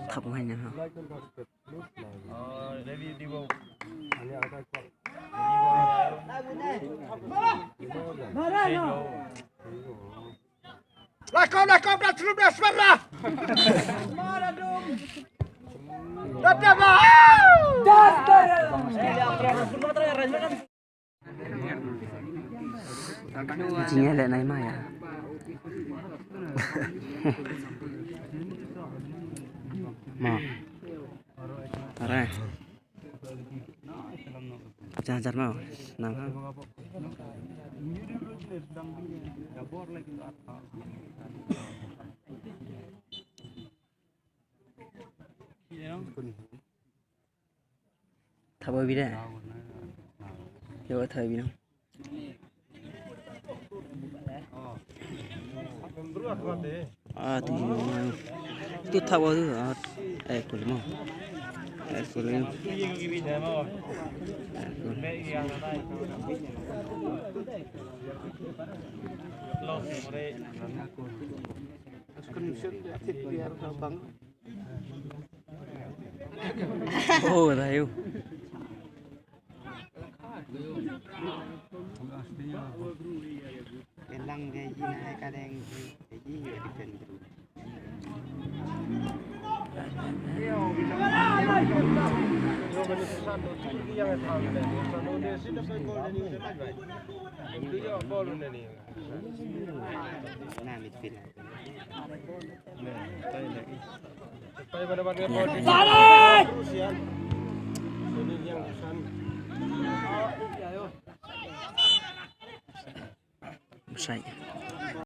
Thập hay nhá. Lại con đặt xuống đất xuất ra. Đập đập vào. Chính là này mày à. Mà. Rồi. Jangan mau. Nang. Thà bơi đi đấy. Vô thời bi không? Thì tu thà bơi tu ai cũng mau. Ai cũng mau. Oh, tahu. Lang kayak gini kadang kayak gini juga diken. Nah, midfield. Sai.